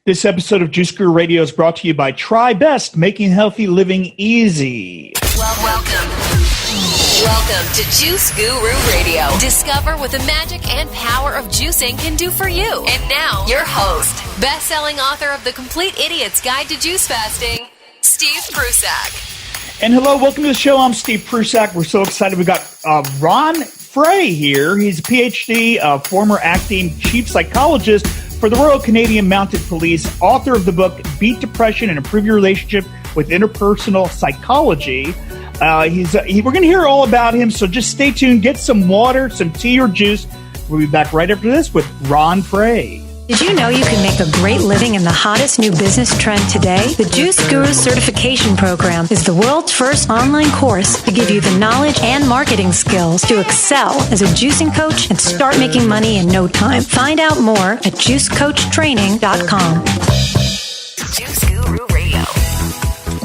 This episode of Juice Guru Radio is brought to you by Try Best, making healthy living easy. Welcome to Juice Guru Radio. Discover what the magic and power of juicing can do for you. And now, your host, best-selling author of The Complete Idiot's Guide to Juice Fasting, Steve Prusak. And hello, welcome to the show. I'm Steve Prusak. We're so excited. We got Ron Frey here. He's a Ph.D., former acting chief psychologist for the Royal Canadian Mounted Police, author of the book Beat Depression and Improve Your Relationship with Interpersonal Psychology. We're going to hear all about him, so just stay tuned. Get some water, some tea or juice. We'll be back right after this with Ron Frey. Did you know you can make a great living in the hottest new business trend today? The Juice Guru Certification Program is the world's first online course to give you the knowledge and marketing skills to excel as a juicing coach and start making money in no time. Find out more at juicecoachtraining.com. Juice Guru Radio.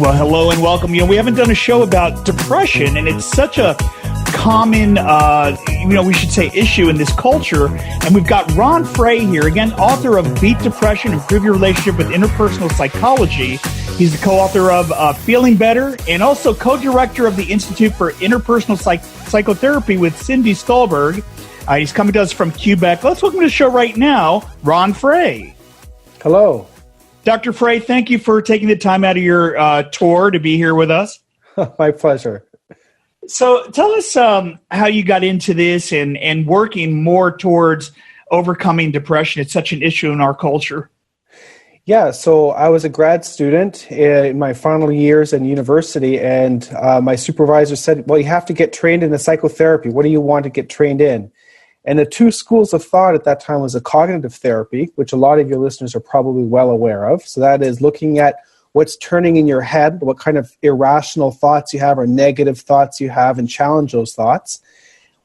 Well, hello and welcome. We haven't done a show about depression, and it's such a common, we should say issue in this culture. And we've got Ron Frey here, again, author of Beat Depression, Improve Your Relationship with Interpersonal Psychology. He's the co-author of Feeling Better and also co-director of the Institute for Interpersonal Psychotherapy with Cindy Stolberg. He's coming to us from Quebec. Let's welcome to the show right now, Ron Frey. Hello. Dr. Frey, thank you for taking the time out of your tour to be here with us. My pleasure. So tell us how you got into this and working more towards overcoming depression. It's such an issue in our culture. Yeah, so I was a grad student in my final years in university, and my supervisor said, well, you have to get trained in the psychotherapy. What do you want to get trained in? And the two schools of thought at that time was a cognitive therapy, which a lot of your listeners are probably well aware of. So that is looking at what's turning in your head, what kind of irrational thoughts you have or negative thoughts you have, and challenge those thoughts.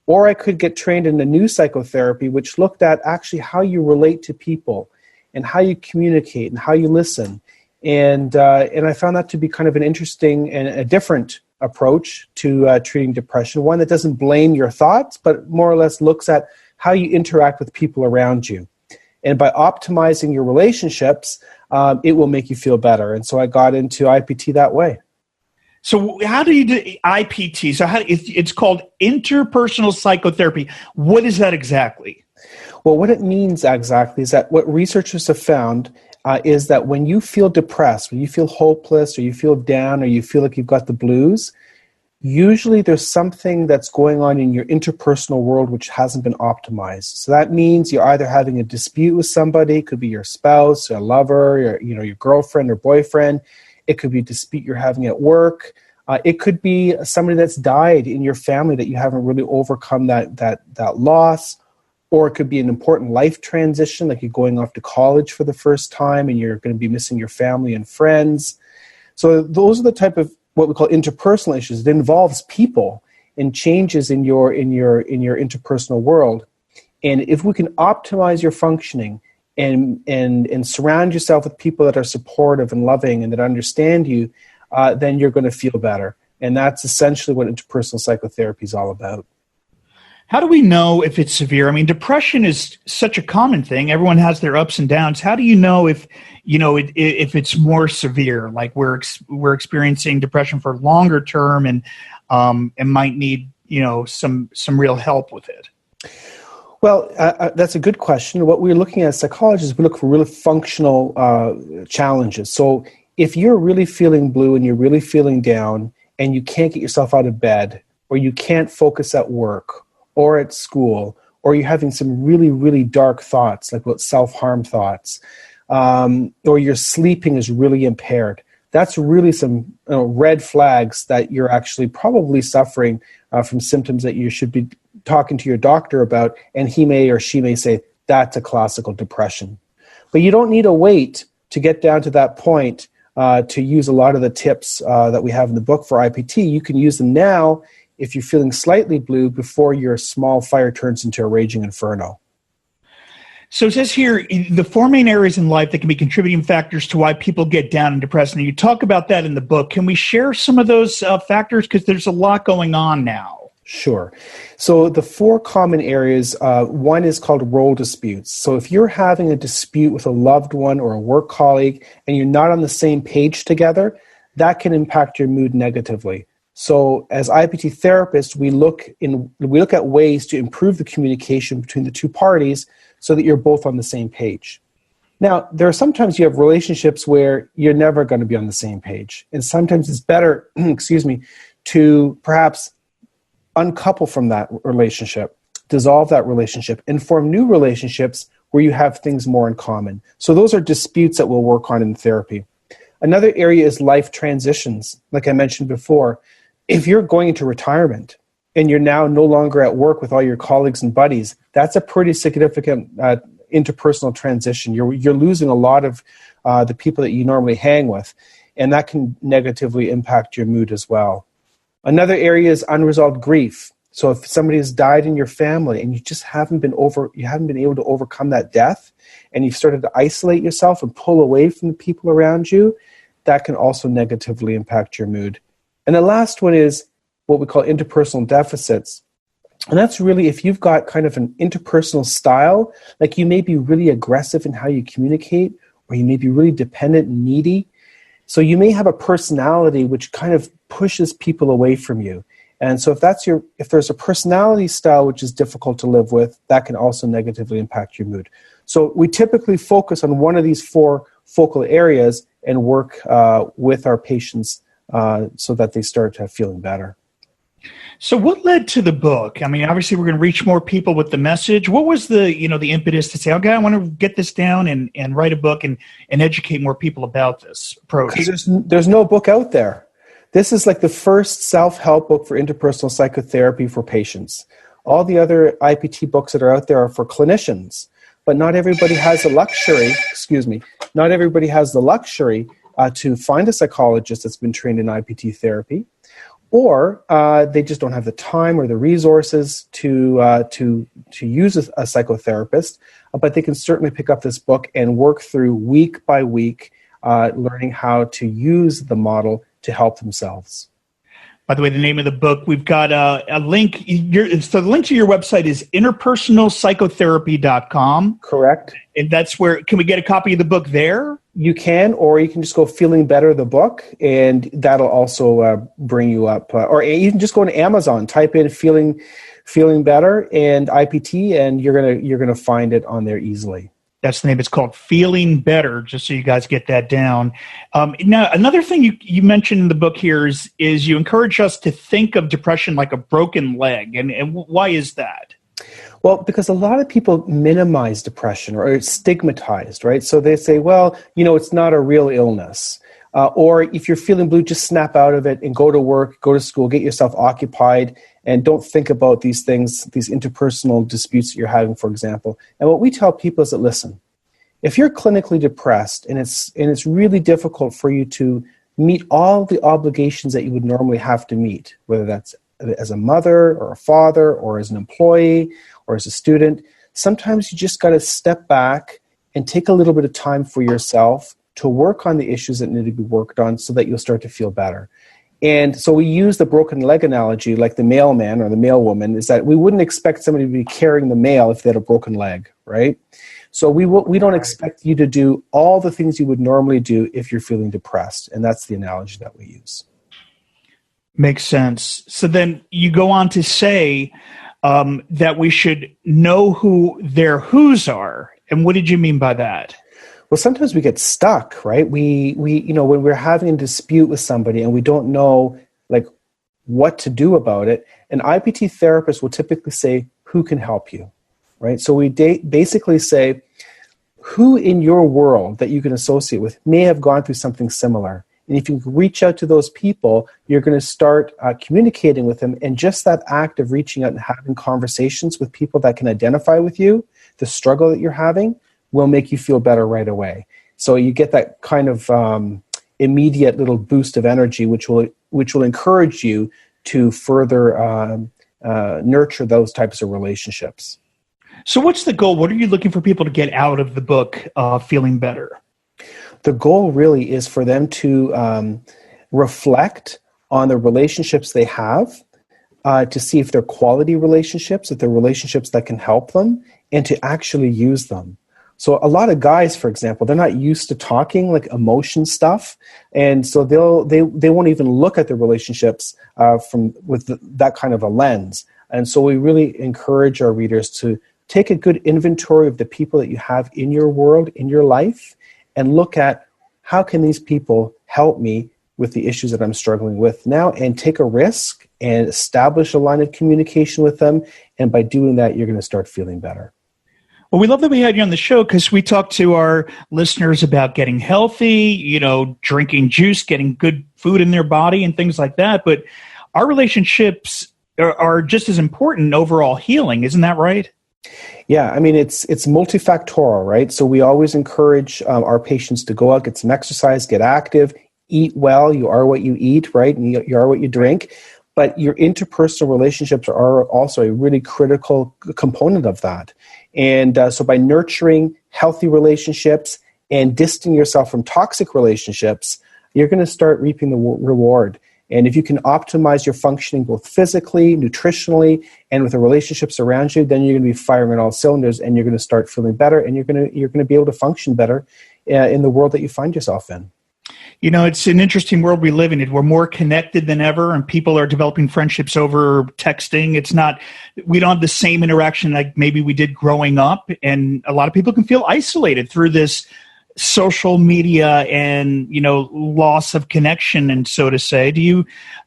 Or I could get trained in a new psychotherapy, which looked at actually how you relate to people and how you communicate and how you listen. And I found that to be kind of an interesting and a different approach to treating depression, one that doesn't blame your thoughts, but more or less looks at how you interact with people around you. And by optimizing your relationships, it will make you feel better. And so I got into IPT that way. So how do you do IPT? So it's called Interpersonal Psychotherapy. What is that exactly? Well, what it means exactly is that what researchers have found is that when you feel depressed, when you feel hopeless, or you feel down, or you feel like you've got the blues, usually there's something that's going on in your interpersonal world which hasn't been optimized. So that means you're either having a dispute with somebody, it could be your spouse, your lover, your girlfriend or boyfriend. It could be a dispute you're having at work. It could be somebody that's died in your family that you haven't really overcome that loss. Or it could be an important life transition, like you're going off to college for the first time and you're going to be missing your family and friends. So those are the type of what we call interpersonal issues. It involves people and changes in your interpersonal world. And if we can optimize your functioning and surround yourself with people that are supportive and loving and that understand you, then you're going to feel better. And that's essentially what interpersonal psychotherapy is all about. How do we know if it's severe? I mean, depression is such a common thing. Everyone has their ups and downs. How do you know if it's more severe, like we're experiencing depression for longer term and might need some real help with it? Well, that's a good question. What we're looking at as psychologists, we look for really functional challenges. So if you're really feeling blue and you're really feeling down and you can't get yourself out of bed, or you can't focus at work or at school, or you're having some really, really dark thoughts, like what self-harm thoughts, or your sleeping is really impaired, that's really some red flags that you're actually probably suffering from symptoms that you should be talking to your doctor about, and he may or she may say, that's a classical depression. But you don't need to wait to get down to that point to use a lot of the tips that we have in the book for IPT. You can use them now if you're feeling slightly blue before your small fire turns into a raging inferno. So it says here, the four main areas in life that can be contributing factors to why people get down and depressed. And you talk about that in the book. Can we share some of those factors? Because there's a lot going on now. Sure. So the four common areas, one is called role disputes. So if you're having a dispute with a loved one or a work colleague and you're not on the same page together, that can impact your mood negatively. So as IPT therapists, we look at ways to improve the communication between the two parties so that you're both on the same page. Now, there are sometimes you have relationships where you're never going to be on the same page. And sometimes it's better, to perhaps uncouple from that relationship, dissolve that relationship, and form new relationships where you have things more in common. So those are disputes that we'll work on in therapy. Another area is life transitions. Like I mentioned before, if you're going into retirement and you're now no longer at work with all your colleagues and buddies, that's a pretty significant interpersonal transition. You're losing a lot of the people that you normally hang with, and that can negatively impact your mood as well. Another area is unresolved grief. So if somebody has died in your family and you just haven't been able to overcome that death, and you've started to isolate yourself and pull away from the people around you, that can also negatively impact your mood. And the last one is what we call interpersonal deficits. And that's really if you've got kind of an interpersonal style, like you may be really aggressive in how you communicate, or you may be really dependent and needy. So you may have a personality which kind of pushes people away from you. And so if there's a personality style which is difficult to live with, that can also negatively impact your mood. So we typically focus on one of these four focal areas and work with our patients so that they start feeling better. So what led to the book? I mean, obviously we're going to reach more people with the message. What was the impetus to say, okay, I want to get this down and write a book and educate more people about this approach? Because there's no book out there. This is like the first self-help book for interpersonal psychotherapy for patients. All the other IPT books that are out there are for clinicians, but not everybody has the luxury, not everybody has the luxury to find a psychologist that's been trained in IPT therapy, or they just don't have the time or the resources to use a psychotherapist, but they can certainly pick up this book and work through week by week, learning how to use the model to help themselves. By the way, the name of the book, we've got a link. So the link to your website is interpersonalpsychotherapy.com. Correct. And that's where, can we get a copy of the book there? You can, or you can just go Feeling Better, the book, and that'll also bring you up. Or you can just go to Amazon, type in Feeling Better and IPT, and you're gonna find it on there easily. That's the name. It's called Feeling Better, just so you guys get that down. Now, another thing you mentioned in the book here is you encourage us to think of depression like a broken leg. And why is that? Well, because a lot of people minimize depression or it's stigmatized, right? So they say, well, it's not a real illness. Or if you're feeling blue, just snap out of it and go to work, go to school, get yourself occupied, and don't think about these things, these interpersonal disputes that you're having, for example. And what we tell people is that, listen, if you're clinically depressed and it's really difficult for you to meet all the obligations that you would normally have to meet, whether that's as a mother or a father or as an employee or as a student, sometimes you just got to step back and take a little bit of time for yourself to work on the issues that need to be worked on so that you'll start to feel better. And so we use the broken leg analogy, like the mailman or the mailwoman, is that we wouldn't expect somebody to be carrying the mail if they had a broken leg, right? So we don't expect you to do all the things you would normally do if you're feeling depressed. And that's the analogy that we use. Makes sense. So then you go on to say that we should know who their whos are. And what did you mean by that? Well, sometimes we get stuck, right? We when we're having a dispute with somebody and we don't know like what to do about it, an IPT therapist will typically say, who can help you, right? So we basically say, who in your world that you can associate with may have gone through something similar. And if you reach out to those people, you're going to start communicating with them. And just that act of reaching out and having conversations with people that can identify with you, the struggle that you're having, will make you feel better right away. So you get that kind of immediate little boost of energy, which will encourage you to further nurture those types of relationships. So what's the goal? What are you looking for people to get out of the book, Feeling Better? The goal really is for them to reflect on the relationships they have, to see if they're quality relationships, if they're relationships that can help them, and to actually use them. So a lot of guys, for example, they're not used to talking like emotion stuff, and so they won't even look at their relationships with that kind of a lens. And so we really encourage our readers to take a good inventory of the people that you have in your world, in your life, and look at how can these people help me with the issues that I'm struggling with now, and take a risk and establish a line of communication with them. And by doing that, you're going to start feeling better. Well, we love that we had you on the show because we talked to our listeners about getting healthy, drinking juice, getting good food in their body and things like that. But our relationships are just as important in overall healing. Isn't that right? Yeah, I mean, it's multifactorial, right? So we always encourage our patients to go out, get some exercise, get active, eat well. You are what you eat, right? And you are what you drink. But your interpersonal relationships are also a really critical component of that. And so by nurturing healthy relationships and distancing yourself from toxic relationships, you're going to start reaping the reward. And if you can optimize your functioning both physically, nutritionally, and with the relationships around you, then you're going to be firing on all cylinders, and you're going to start feeling better, and you're going to be able to function better in the world that you find yourself in. It's an interesting world we live in. We're more connected than ever, and people are developing friendships over texting. We don't have the same interaction like maybe we did growing up, and a lot of people can feel isolated through this social media and, loss of connection, and so to say.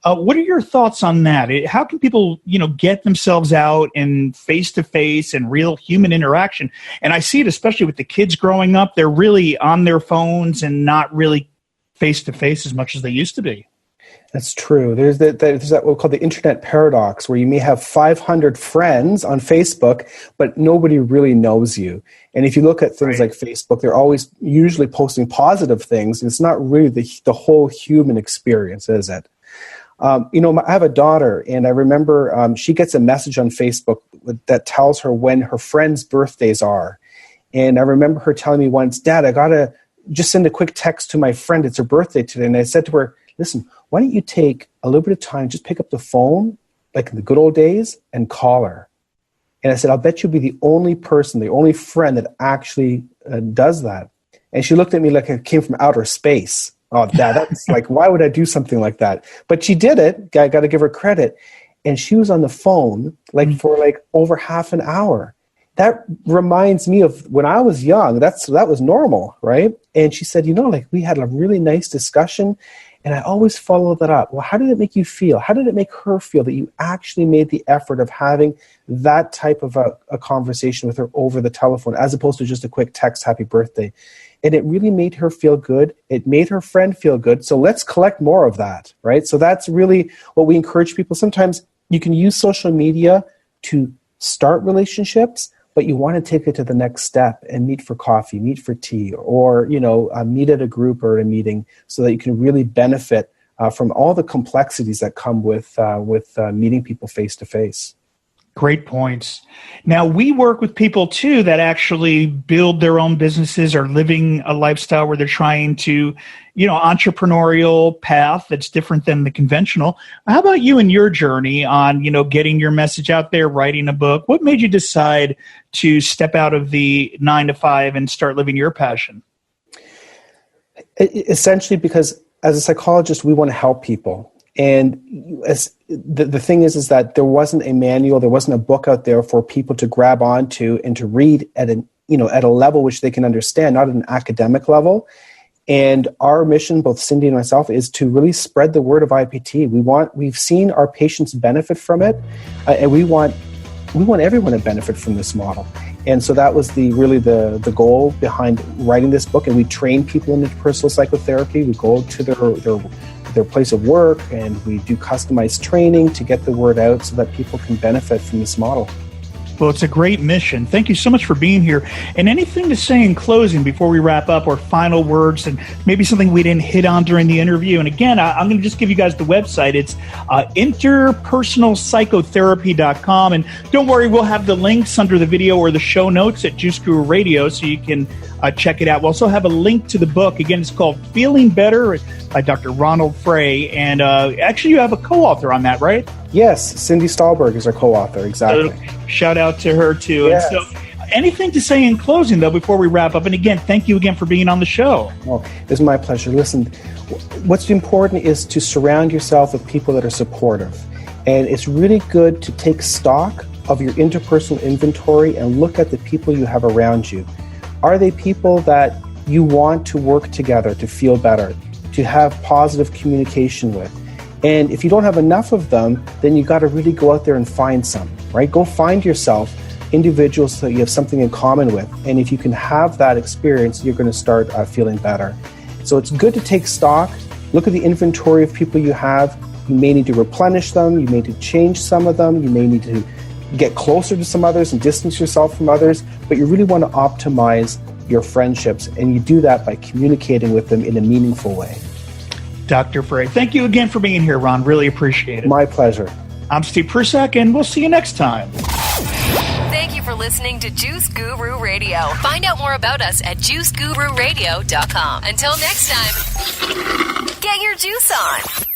What are your thoughts on that? How can people, get themselves out and face-to-face and real human interaction? And I see it especially with the kids growing up. They're really on their phones and not really face-to-face as much as they used to be. That's true. There's that what we call the internet paradox, where you may have 500 friends on Facebook, but nobody really knows you. And if you look at things like Facebook, they're always usually posting positive things. And it's not really the whole human experience, is it? I have a daughter, and I remember she gets a message on Facebook that tells her when her friends' birthdays are. And I remember her telling me once, "Dad, I got to just send a quick text to my friend. It's her birthday today." And I said to her, "Listen, why don't you take a little bit of time, just pick up the phone, like in the good old days, and call her." And I said, "I'll bet you'll be the only person, the only friend that actually does that." And she looked at me like I came from outer space. "Oh, Dad, that's like, why would I do something like that?" But she did it. I got to give her credit. And she was on the phone for over half an hour. That reminds me of when I was young. That was normal, right? And she said, we had a really nice discussion, and I always follow that up. Well, how did it make you feel? How did it make her feel that you actually made the effort of having that type of a conversation with her over the telephone, as opposed to just a quick text, "Happy birthday"? And it really made her feel good. It made her friend feel good. So let's collect more of that, right? So that's really what we encourage people. Sometimes you can use social media to start relationships, but you want to take it to the next step and meet for coffee, meet for tea, or meet at a group or a meeting, so that you can really benefit from all the complexities that come with meeting people face to face. Great points. Now, we work with people, too, that actually build their own businesses or living a lifestyle where they're trying to, entrepreneurial path that's different than the conventional. How about you and your journey on, getting your message out there, writing a book? What made you decide to step out of the 9-to-5 and start living your passion? Essentially because as a psychologist, we want to help people. And the thing is that there wasn't a manual, there wasn't a book out there for people to grab onto and to read at a level which they can understand, not at an academic level. And our mission, both Cindy and myself, is to really spread the word of IPT. We've seen our patients benefit from it, and we want everyone to benefit from this model. And so that was really the goal behind writing this book. And we train people in interpersonal psychotherapy. We go to their place of work, and we do customized training to get the word out so that people can benefit from this model. Well, it's a great mission. Thank you so much for being here. And anything to say in closing before we wrap up, or final words, and maybe something we didn't hit on during the interview? And again, I'm going to just give you guys the website. It's interpersonalpsychotherapy.com. And don't worry, we'll have the links under the video or the show notes at Juice Guru Radio, so you can check it out. We'll also have a link to the book. Again, it's called Feeling Better by Dr. Ronald Frey. And actually, you have a co-author on that, right? Yes, Cindy Stahlberg is our co-author, exactly. Shout out to her, too. Yes. And so, anything to say in closing, though, before we wrap up? And again, thank you again for being on the show. Oh, it's my pleasure. Listen, what's important is to surround yourself with people that are supportive. And it's really good to take stock of your interpersonal inventory and look at the people you have around you. Are they people that you want to work together to feel better, to have positive communication with? And if you don't have enough of them, then you got to really go out there and find some, right? Go find yourself individuals that you have something in common with. And if you can have that experience, you're going to start feeling better. So it's good to take stock, look at the inventory of people you have. You may need to replenish them. You may need to change some of them. You may need to get closer to some others and distance yourself from others. But you really want to optimize your friendships. And you do that by communicating with them in a meaningful way. Dr. Frey, thank you again for being here, Ron. Really appreciate it. My pleasure. I'm Steve Prussack, and we'll see you next time. Thank you for listening to Juice Guru Radio. Find out more about us at juicegururadio.com. Until next time, get your juice on.